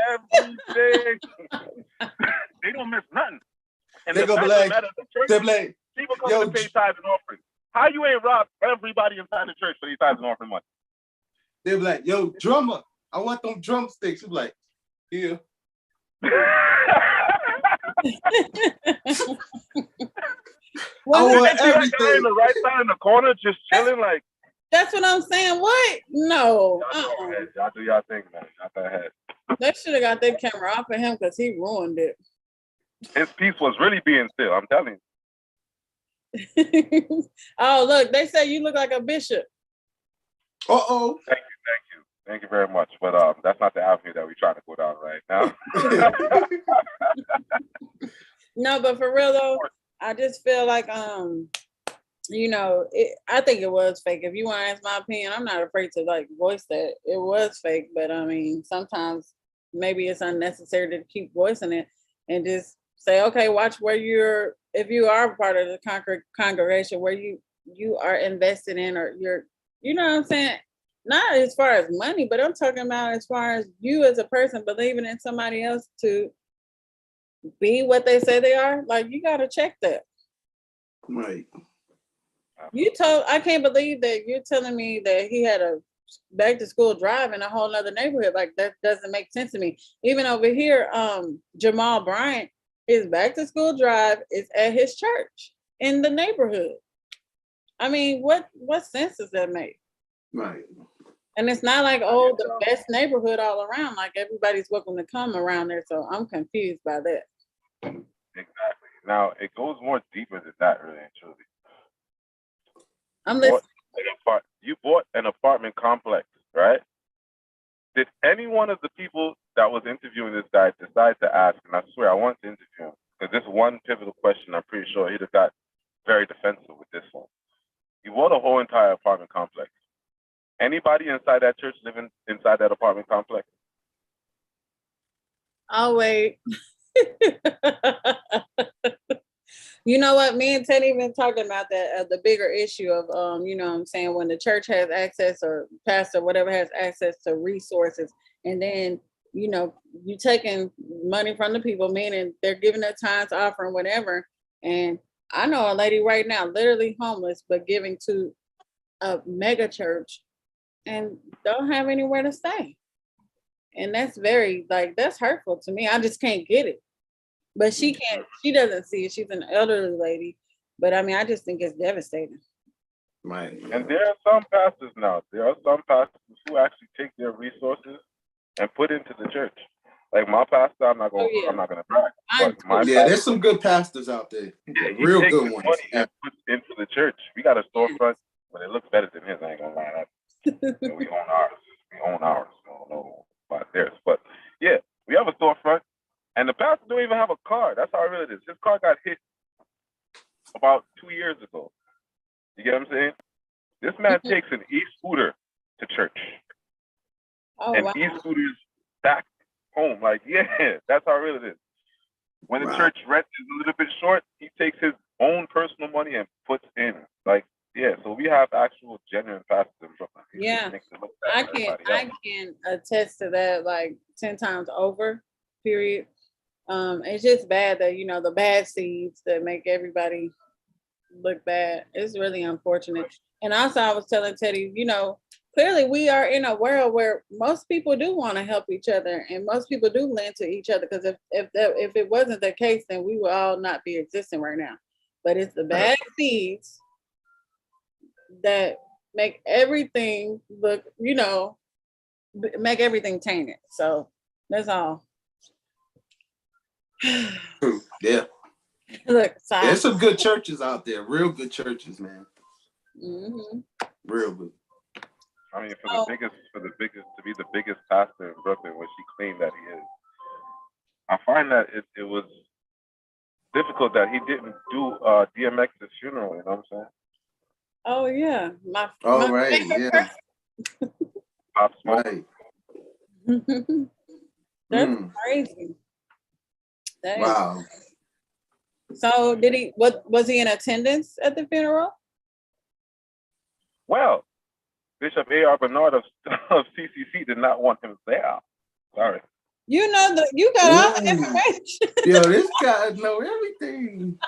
They don't miss nothing. And they gonna be like, People come to pay tithes and offerings. How you ain't robbed everybody inside the church for these tithes and offering money? They're like, yo, drummer, I want them drumsticks. You're like, here. I want everything. That guy in the right side in the corner just chilling like. That's what I'm saying. What? No. Y'all do y'all thing, man. Y'all go ahead. They should have got that camera off of him because he ruined it. His piece was really being still, I'm telling you. Oh, look, they say you look like a bishop. Uh-oh. Thank you very much. But that's not the avenue that we're trying to go down right now. No, but for real though, I just feel like you know, I think it was fake. If you want to ask my opinion, I'm not afraid to like voice that it was fake. But I mean, sometimes maybe it's unnecessary to keep voicing it and just say, okay, watch where if you are part of the congregation, where you are invested in, or you know what I'm saying? Not as far as money, but I'm talking about as far as you as a person believing in somebody else to be what they say they are. Like, you got to check that. Right. I can't believe that you're telling me that he had a back to school drive in a whole nother neighborhood. Like, that doesn't make sense to me. Even over here, Jamal Bryant, his back to school drive is at his church in the neighborhood. I mean, what sense does that make? Right. And it's not like, oh, the best neighborhood all around. Like, everybody's welcome to come around there. So I'm confused by that. Exactly. Now, it goes more deeper than that, really and truly. You bought an apartment complex, right? Did any one of the people that was interviewing this guy decide to ask, and I swear I want to interview him, because this one pivotal question, I'm pretty sure he'd have got very defensive with this one. You bought a whole entire apartment complex. Anybody inside that church living inside that apartment complex? I'll wait. You know what? Me and Teddy been talking about that, the bigger issue of, you know what I'm saying, when the church has access, or pastor, whatever, has access to resources, and then, you know, you taking money from the people, meaning they're giving their tithes, offering, whatever. And I know a lady right now, literally homeless, but giving to a mega church and don't have anywhere to stay. And that's that's hurtful to me. I just can't get it. But she doesn't see it. She's an elderly lady. But I mean, I just think it's devastating. Right. And there are some pastors now. There are some pastors who actually take their resources and put into the church. Like my pastor, I'm not gonna brag. But there's some good pastors out there. Yeah, real good ones. Money and puts into the church. We got a storefront, but it looks better than his. I ain't gonna lie. We own ours. We don't know about theirs. But yeah, we have a storefront. And the pastor don't even have a car. That's how real it is. His car got hit about 2 years ago. You get what I'm saying? This man takes an e-scooter to church. And e-scooters back home. Like, yeah, that's how real it is. When the church rent is a little bit short, he takes his own personal money and puts in. Like, yeah, so we have actual genuine pastors in Brooklyn. Yeah, I can attest to that like 10 times over, period. It's just bad that, you know, the bad seeds that make everybody look bad. It's really unfortunate. And also, I was telling Teddy, you know, clearly we are in a world where most people do want to help each other, and most people do lend to each other. Because if it wasn't the case, then we would all not be existing right now. But it's the bad seeds that make everything look, you know, make everything tainted. So that's all. Yeah. Look, there's some good churches out there, real good churches, man. Mm-hmm. Real good. I mean, to be the biggest pastor in Brooklyn, which he claimed that he is, I find that it was difficult that he didn't do DMX's funeral. You know what I'm saying? Oh yeah, my right, yeah. Pop Smoke. Right. That's crazy. Wow. So was he in attendance at the funeral? Well, Bishop A.R. Bernard of CCC did not want him there. Sorry. You know you got all the information. Yo, this guy know everything.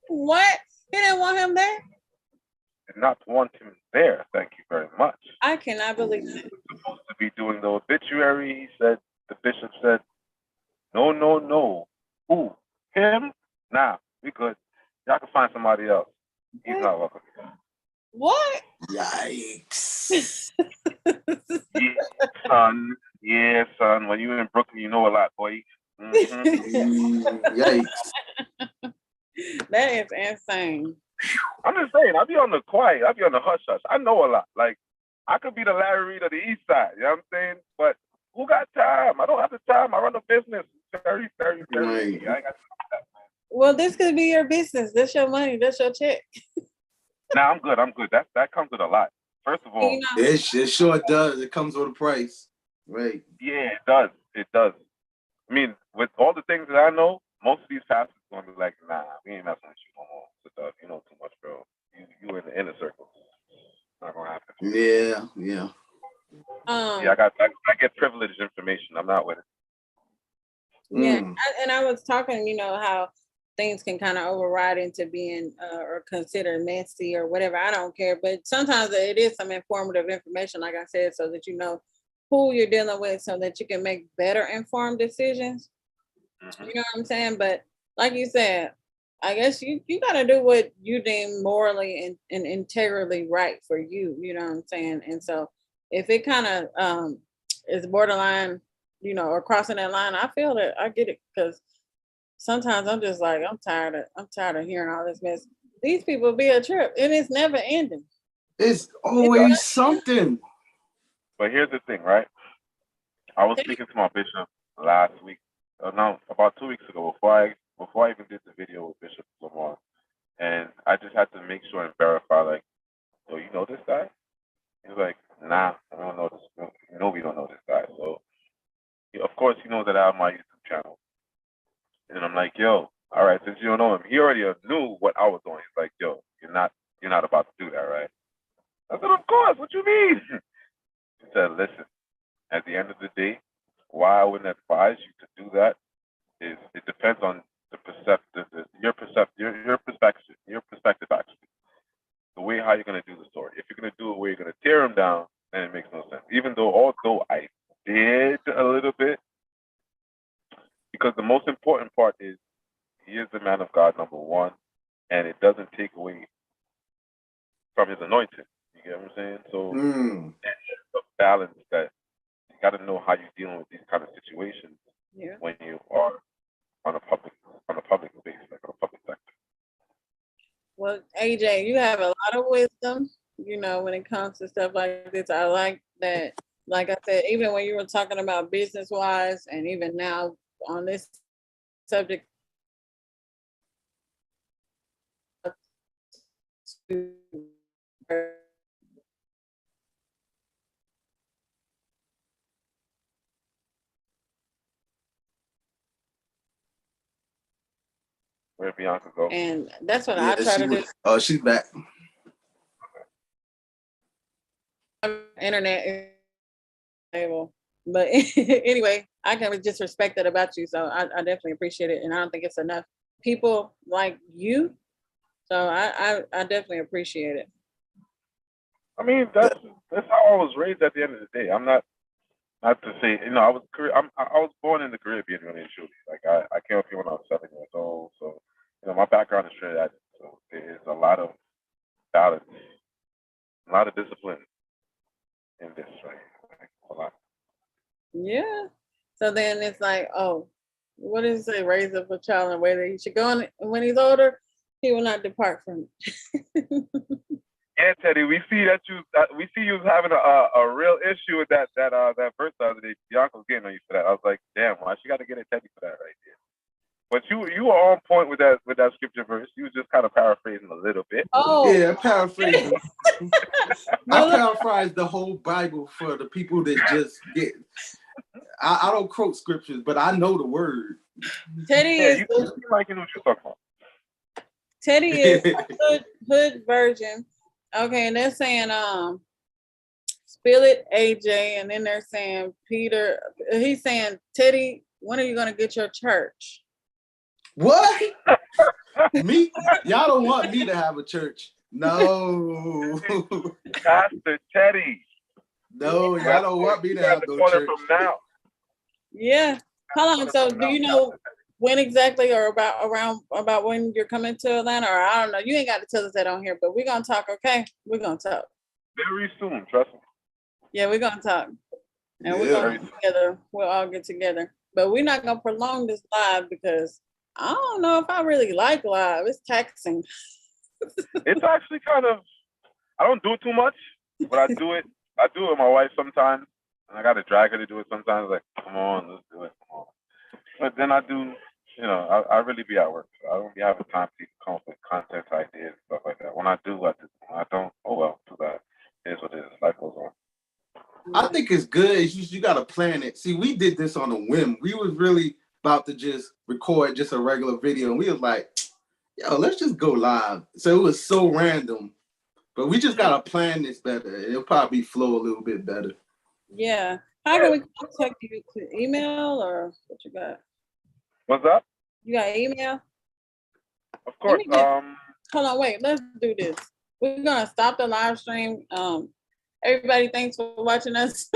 What? He didn't want him there? Did not want him there. Thank you very much. I cannot believe He it. was supposed to be doing the obituary. He said, the bishop said, no, no, no. Who? Him? Nah, we good. Y'all can find somebody else. He's not welcome. What? Yikes. Yeah, son. When you in Brooklyn, you know a lot, boy. Yikes. That is insane. I'm just saying, I be on the quiet. I be on the hush hush. I know a lot. Like, I could be the Larry Reid of the East Side. You know what I'm saying? But who got time? I don't have the time. I run a business. Very, very, very. Right. I ain't got time. Well, this could be your business. That's your money. That's your check. Nah, I'm good. I'm good. That comes with a lot. First of all, You know, It sure does. It comes with a price. Right. yeah, it does. It does. I mean, with all the things that I know, most of these pastors are gonna be like, nah, we ain't messing with you no more. You know too much, bro. You in the inner circle. Not gonna happen. Yeah. Yeah, I get privileged information. I'm not with it. Yeah, and I was talking, how things can kind of override into being or considered messy or whatever. I don't care, but sometimes it is some informative information, like I said, so that you know who you're dealing with, so that you can make better informed decisions. Mm-hmm. You know what I'm saying? But like you said, I guess you got to do what you deem morally and integrally right for you. You know what I'm saying? And so if it kind of is borderline, or crossing that line, I feel that I get it, because sometimes I'm just like, I'm tired of hearing all this mess. These people be a trip, and it's never ending. It's always something. But here's the thing, right? I was speaking to my bishop last week, no, about 2 weeks ago, before I even did the video with Bishop Lamar, and I just had to make sure and verify, like, so you know this guy? He's like, nah, I don't know this. No, we don't know this guy. So, of course, he knows that I have my YouTube channel, and I'm like, yo, all right, since you don't know him, he already knew what I was doing. He's like, yo, you're not about to do that, right? I said, of course. What you mean? He said, listen. At the end of the day, why I wouldn't advise you to do that is it depends on your perspective actually, the way how you're gonna do the story. If you're gonna do it where you're gonna tear him down, then it makes no sense. Although I did a little bit, because the most important part is he is the man of God, number one, and it doesn't take away from his anointing. You get what I'm saying? So it's a balance that you got to know how you're dealing with these kind of situations when you are on a public space, like on a public sector. Well, AJ, you have a lot of wisdom, when it comes to stuff like this. I like that. Like I said, even when you were talking about business wise, and even now on this subject, Where Bianca go? And that's what I try to do. Oh, she's back. Internet is stable. But anyway, I can just respect that about you. So I definitely appreciate it. And I don't think it's enough people like you. So I definitely appreciate it. I mean, that's how I was raised at the end of the day. I'm not to say, I was born in the Caribbean, really, truly. Like, I came up here when I was 7 years old. So, my background is Trinidad. So there is a lot of balance, a lot of discipline in this, right? Like, a lot. Yeah. So then it's like, oh, what does it say? Raise up a child in a way that he should go, and when he's older, he will not depart from it. Yeah, Teddy, we see you having a real issue with that verse the other day. Bianca was getting on you for that. I was like, damn, why she got to get at Teddy for that right there? But you were on point with that scripture verse. You was just kind of paraphrasing a little bit. Oh yeah, paraphrasing. I paraphrase the whole Bible for the people that just get. I don't quote scriptures, but I know the word. Teddy is you like you know what you're talking about. Teddy is hood version. Okay, and they're saying spill it, AJ, and then they're saying Peter. He's saying, Teddy, when are you gonna get your church? What? Me? Y'all don't want me to have a church. No. Pastor Teddy. No, y'all don't want me to have no church. From now. Yeah. Hold on. So do you know when exactly or about when you're coming to Atlanta? Or I don't know. You ain't got to tell us that on here, but we're gonna talk, okay? We're gonna talk. Very soon, trust me. Yeah, we're gonna talk. And we're gonna get together. We'll all get together. But we're not gonna prolong this live because I don't know if I really like live. It's taxing. It's actually kind of, I don't do it too much, but I do it with my wife sometimes. And I gotta drag her to do it sometimes, like, come on, let's do it. Come on. But then I do, I really be at work. So I don't be having time to come up with content ideas and stuff like that. When I do, I do. When I don't, oh well, too bad. It is what it is. Life goes on. I think it's good. You got to plan it. See, we did this on a whim. We was really about to just record just a regular video. And we was like, yo, let's just go live. So it was so random. But we just got to plan this better. It'll probably flow a little bit better. Yeah. How can we contact you? To email or what you got? What's up? You got email? Of course. Hold on, wait. Let's do this. We're gonna stop the live stream. Everybody, thanks for watching us.